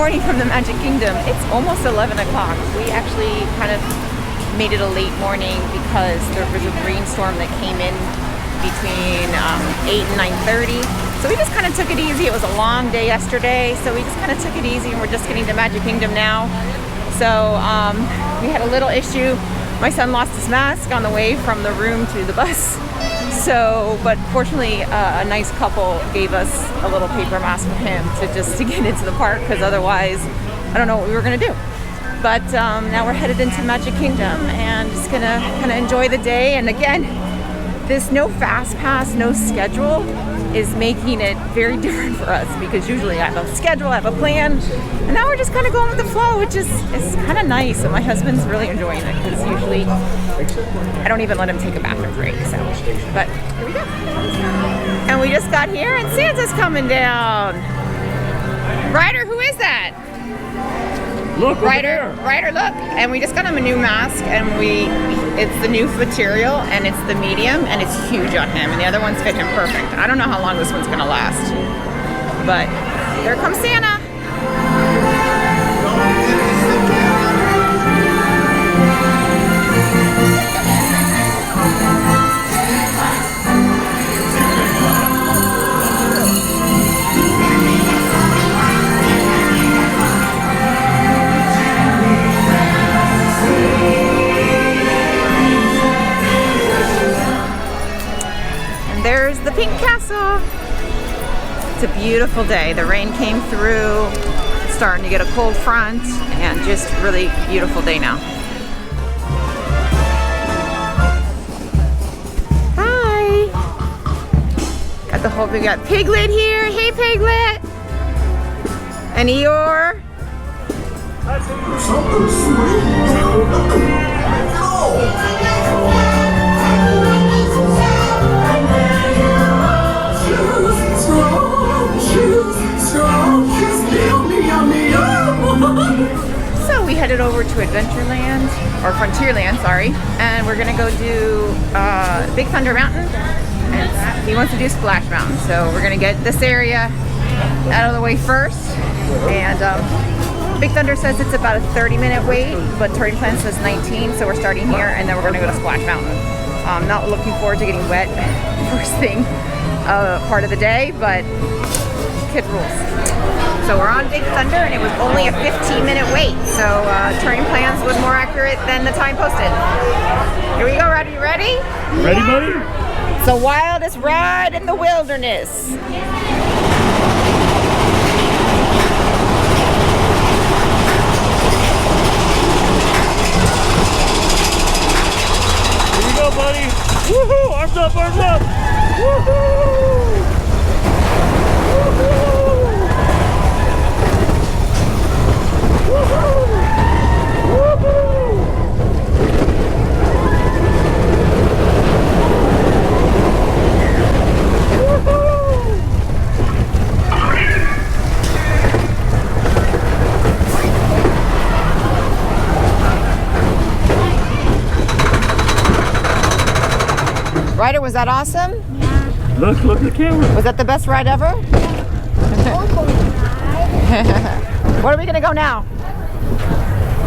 morning from the Magic Kingdom. It's almost 11 o'clock. We actually kind of made it a late morning because there was a rainstorm that came in between 8 and 9:30. So we just kind of took it easy. It was a long day yesterday, so we just kind of took it easy, and we're just getting to Magic Kingdom now. So we had a little issue. My son lost his mask on the way from the room to the bus. So, but fortunately, a nice couple gave us a little paper mask for him to get into the park, because otherwise, I don't know what we were gonna do. But now we're headed into Magic Kingdom and just gonna kind of enjoy the day. And again, this no fast pass, no schedule is making it very different for us, because usually I have a schedule, I have a plan, and now we're just kind of going with the flow, which is kind of nice. And my husband's really enjoying it, because usually I don't even let him take a bathroom break. So, but here we go. And we just got here, and Santa's coming down. Ryder, who is that? Look, Ryder, look. And we just got him a new mask, and it's the new material, and it's the medium, and it's huge on him, and the other ones fit him perfect. I don't know how long this one's gonna last, but here comes Santa. There's the Pink Castle. It's a beautiful day. The rain came through, starting to get a cold front, and just really beautiful day now. Hi. We got Piglet here. Hey, Piglet. And Eeyore. Something sweet. So we headed over to Adventureland, or Frontierland, sorry, and we're gonna go do Big Thunder Mountain, and he wants to do Splash Mountain. So we're gonna get this area out of the way first, and Big Thunder says it's about a 30-minute wait, but Touring Plan says 19, so we're starting here, and then we're gonna go to Splash Mountain. I'm not looking forward to getting wet first thing part of the day, but kid rules. So we're on Big Thunder, and it was only a 15-minute wait. So Touring Plans was more accurate than the time posted. Here we go, Rod. Are you ready? Ready, buddy? It's the wildest ride in the wilderness. Here we go, buddy. Woohoo! Arms up, arms up. Woohoo! Woohoo! Ryder, was that awesome? Yeah. Look at the camera. Was that the best ride ever? Where are we gonna go now?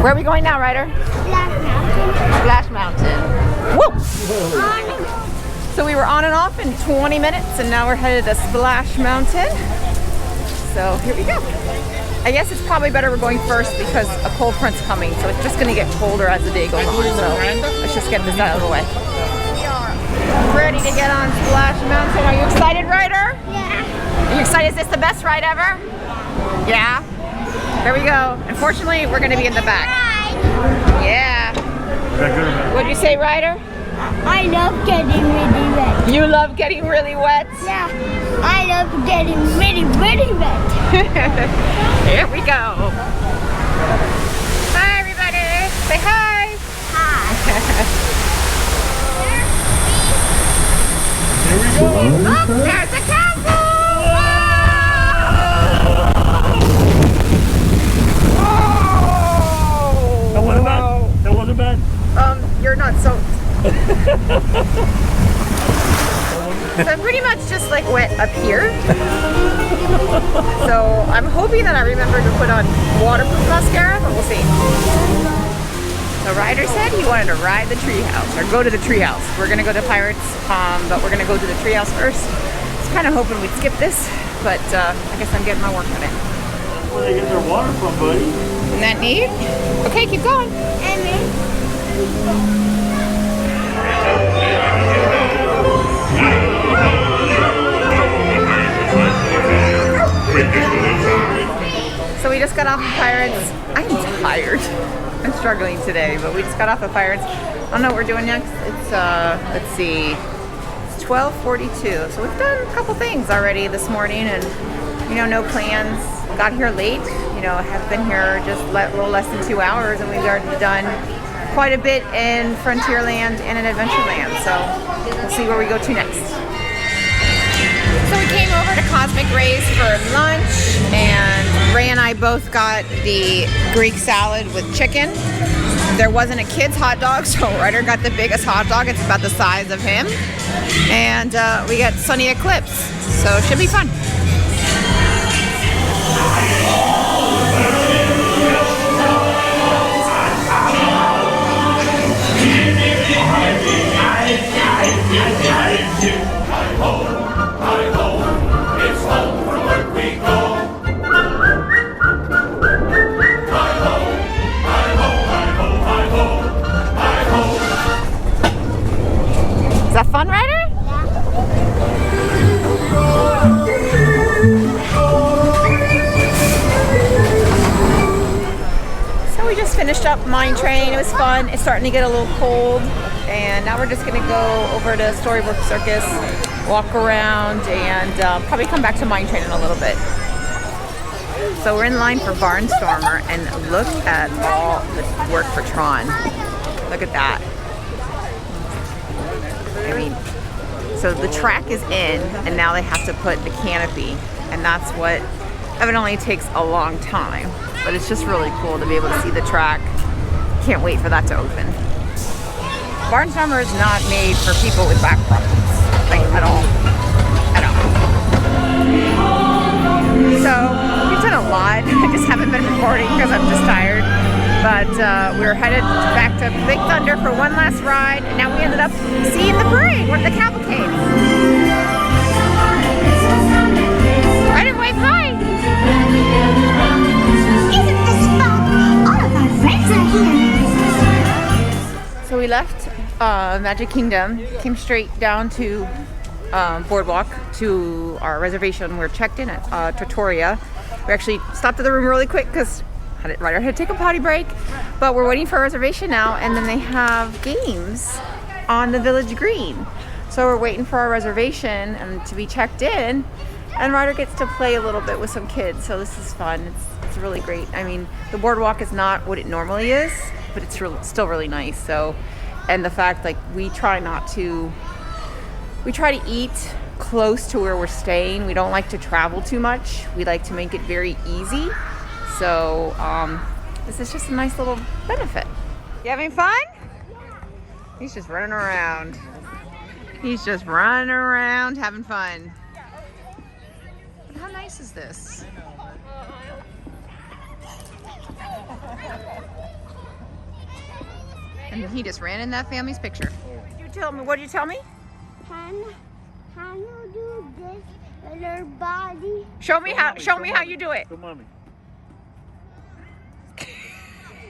Where are we going now, Ryder? Splash Mountain. Woo! So we were on and off in 20 minutes, and now we're headed to Splash Mountain. So here we go. I guess it's probably better we're going first because a cold front's coming, so it's just gonna get colder as the day goes on. So let's just get this out of the way. Ready to get on Splash Mountain. Are you excited, Ryder? Yeah. Are you excited? Is this the best ride ever? Yeah. Here we go. Unfortunately, we're going to be in the back. Yeah. What'd you say, Ryder? I love getting really wet. You love getting really wet? Yeah. I love getting really, really wet. Here we go. Hi, everybody. Say hi. Hi. Here we go. Look, there's the castle. That wasn't bad. That wasn't bad. You're not soaked. So pretty much much just like wet up here. So I'm hoping that I remember to put on waterproof mascara, but we'll see. So Ryder said he wanted to ride the treehouse, or go to the treehouse. We're gonna go to Pirates, but we're gonna go to the treehouse first. I was kind of hoping we'd skip this, but I guess I'm getting my work on it. That's where they get their water from, buddy. Isn't that neat? Okay, keep going. And then So we just got off of Pirates. I'm tired. I'm struggling today, but we just got off of Pirates. I don't know what we're doing next. It's let's see, it's 12:42. So we've done a couple things already this morning, and you know, no plans. Got here late. You know, have been here just a little less than 2 hours, and we've already done quite a bit in Frontierland and in Adventureland. So we'll see where we go to next. So we came over to Cosmic Ray's for lunch, and Ray and I both got the Greek salad with chicken. There wasn't a kid's hot dog, so Ryder got the biggest hot dog. It's about the size of him. And we got Sunny Eclipse, so it should be fun. Is that fun, Ryder? So we just finished up Mine Train. It was fun. It's starting to get a little cold, and now we're just gonna go over to Storybook Circus, walk around, and probably come back to Mine Train in a little bit. So we're in line for Barnstormer, and look at all the work for Tron. Look at that. I mean, so the track is in, and now they have to put the canopy, and that's what evidently takes a long time, but it's just really cool to be able to see the track. Can't wait for that to open. Barnstormer is not made for people with back problems, like at all. So we've done a lot. I just haven't been recording because I'm just tired. But we're headed back to Big Thunder for one last ride, and now we ended up seeing the parade, one of the cavalcades. Ryder, wave hi! isn't this fun? All of our friends are here. So we left Magic Kingdom, came straight down to Boardwalk to our reservation. We're checked in at Trattoria. We actually stopped at the room really quick because Ryder had to take a potty break, but we're waiting for a reservation now, and then they have games on the Village Green. So we're waiting for our reservation and to be checked in, and Ryder gets to play a little bit with some kids, so this is fun. It's really great. I mean, the boardwalk is not what it normally is, but it's still really nice. So, and the fact, like, we try to eat close to where we're staying. We don't like to travel too much. We like to make it very easy. So this is just a nice little benefit. You having fun? He's just running around. He's just running around having fun. How nice is this? And he just ran in that family's picture. What did you tell me? Can you do this with your body? Show me how you do it. Come on.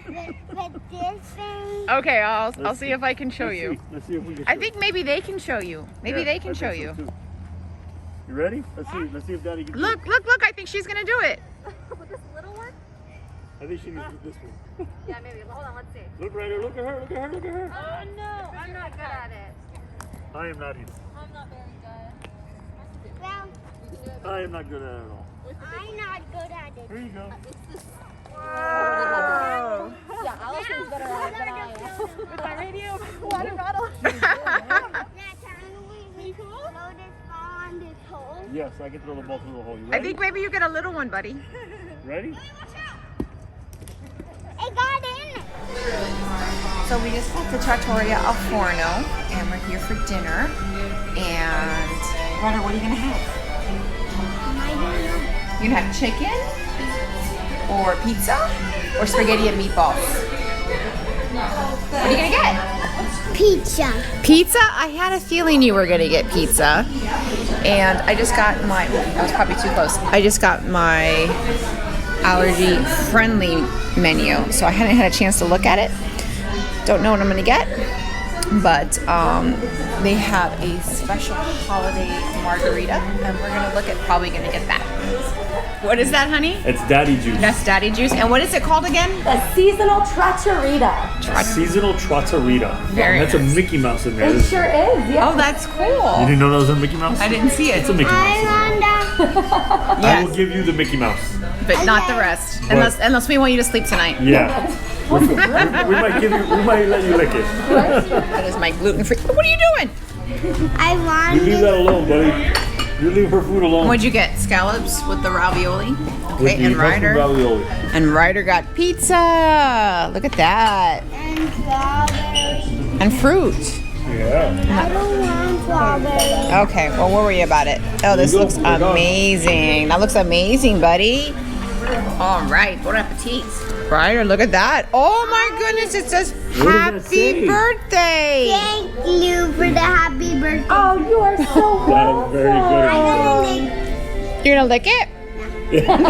With this thing? Okay, I'll see if I can show you. Let's see if we can. I think maybe they can show you. Maybe they can show you. You ready? Let's see if Daddy can do Look! I think she's gonna do it. With this little one? it. I think she needs to do this one. Yeah, maybe. Hold on, let's see. Look right here. Look at her. Look at her. Look at her. Oh no, I'm not good at it. I am not either. I'm not very good. Well, I am not good at it at all. I'm not good at it. Here you go. Whoa. Yeah, Allison's better at it than I am. With my radio water bottle. Now, can we blow this ball on this hole? Yes, I can throw the ball through the hole. You I ready? think maybe you get a little one, buddy. Ready? It got in. So we just got to Trattoria al Forno, and we're here for dinner. And Ryder, what are you gonna have? You gonna have chicken, or pizza, or spaghetti and meatballs? What are you gonna get? Pizza. Pizza? I had a feeling you were gonna get pizza. And I just got my, that was probably too close. I just got my allergy friendly menu. So I hadn't had a chance to look at it. Don't know what I'm gonna get. But they have a special holiday margarita. And we're probably gonna get that. What is that, honey? It's daddy juice. That's daddy juice. And what is it called again? The seasonal trattoria. A seasonal trattoria. Very That's nice. a Mickey Mouse in there. It sure is. Yeah. Oh, that's You cool. didn't know that was a Mickey Mouse? I didn't see it. It's a Mickey Mouse. I wonder. I Yes, will give you the Mickey Mouse. but not the rest. Unless we want you to sleep tonight. Yeah. we might let you lick it. That is my gluten-free. What are you doing? I You want leave that alone, buddy. You leave her food alone. What'd you get? Scallops with the ravioli? With Okay, the and mushroom Ryder. ravioli. And Ryder got pizza. Look at that. and strawberries. And fruit. Yeah. I don't want strawberries. Okay, well, where were you about it? Oh, this Here you looks go. We're done. amazing. That looks amazing, buddy. All right, bon appetit. Ryder, look at that. Oh my goodness, it says does that happy say? birthday. Thank you for the happy birthday. Oh, you are so That welcome. is very I'm good. gonna lick, You're gonna lick it? I'm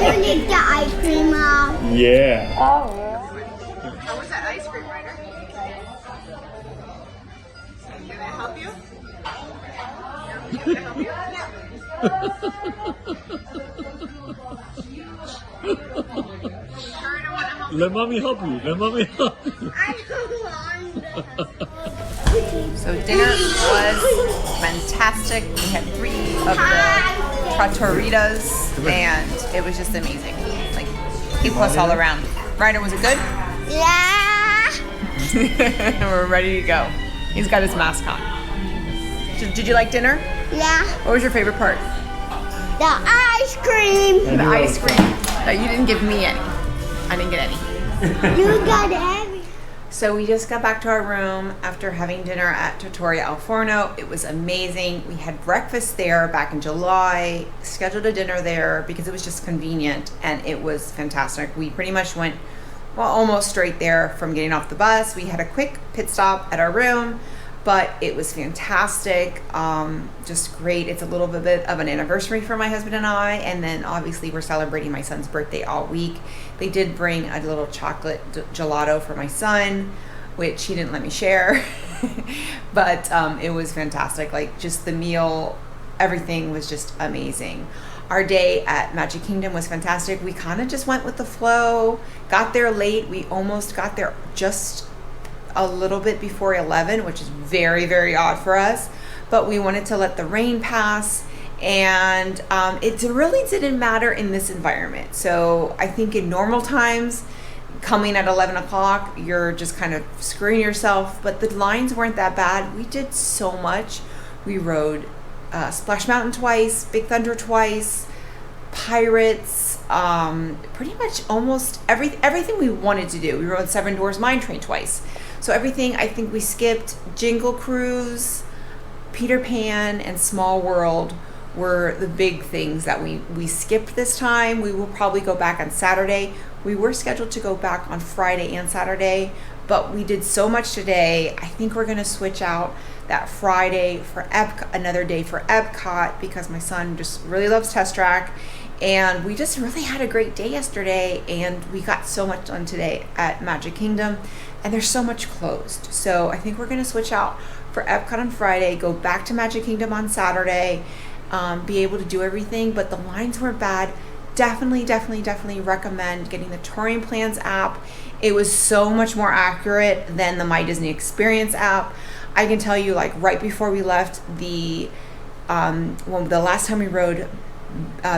gonna lick the ice cream off. Yeah. Oh, How was that ice cream, Ryder? Can I help you? Let mommy help you. Let mommy help you. I don't want So dinner was fantastic. We had 3 of the trattorias, and it was just amazing. Like A+ all around. Ryder, was it good? Yeah. We're ready to go. He's got his mask on. Did you like dinner? Yeah. What was your favorite part? The ice cream. The ice cream. No, you didn't give me any. I didn't get any. You got every. So we just got back to our room after having dinner at Trattoria al Forno. It was amazing. We had breakfast there back in July, scheduled a dinner there because it was just convenient, and it was fantastic. We pretty much went, well, almost straight there from getting off the bus. We had a quick pit stop at our room, but it was fantastic. Just great. It's a little bit of an anniversary for my husband and I, and then obviously we're celebrating my son's birthday all week. They did bring a little chocolate gelato for my son, which he didn't let me share, but it was fantastic. Like, just the meal, everything was just amazing. Our day at Magic Kingdom was fantastic. We kind of just went with the flow, got there late. We almost got there just a little bit before 11, which is very, very odd for us, but we wanted to let the rain pass, and it really didn't matter in this environment. So I think in normal times, coming at 11 o'clock, you're just kind of screwing yourself, but the lines weren't that bad. We did so much. We rode Splash Mountain twice, Big Thunder twice, Pirates, pretty much almost everything we wanted to do. We rode Seven Dwarfs Mine Train twice. So everything, I think we skipped. Jingle Cruise, Peter Pan, and Small World were the big things that we skipped this time. We will probably go back on Saturday. We were scheduled to go back on Friday and Saturday, but we did so much today. I think we're gonna switch out that Friday for another day for Epcot, because my son just really loves Test Track. And we just really had a great day yesterday, and we got so much done today at Magic Kingdom, and there's so much closed. So I think we're gonna switch out for Epcot on Friday, go back to Magic Kingdom on Saturday, be able to do everything, but the lines were bad. Definitely recommend getting the Touring Plans app. It was so much more accurate than the My Disney Experience app. I can tell you, like, right before we left, the last time we rode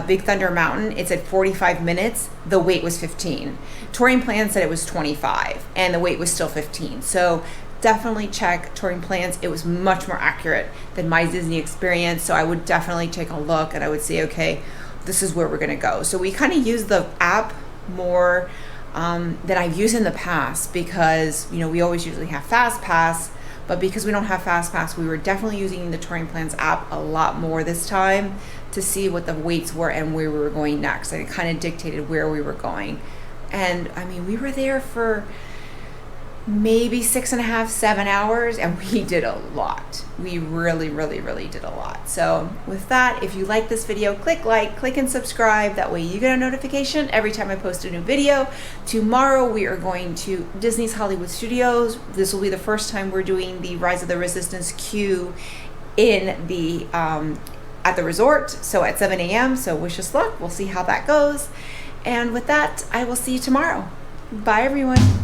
Big Thunder Mountain, it said 45 minutes. The wait was 15. Touring Plans said it was 25, and the wait was still 15. So definitely check Touring Plans. It was much more accurate than My Disney Experience. So I would definitely take a look, and I would say, okay, this is where we're gonna go. So we kind of use the app more than I've used in the past, because we always usually have Fast Pass, But because we don't have FastPass, we were definitely using the Touring Plans app a lot more this time to see what the waits were and where we were going next. And it kind of dictated where we were going. And I mean, we were there for maybe 6.5, 7 hours, and we did a lot. We really did a lot. So with that, if you like this video, click like, click and subscribe. That way you get a notification every time I post a new video. Tomorrow we are going to Disney's Hollywood Studios. This will be the first time we're doing the Rise of the Resistance queue in the at the resort, so at 7 a.m. So wish us luck. We'll see how that goes. And with that, I will see you tomorrow. Bye everyone.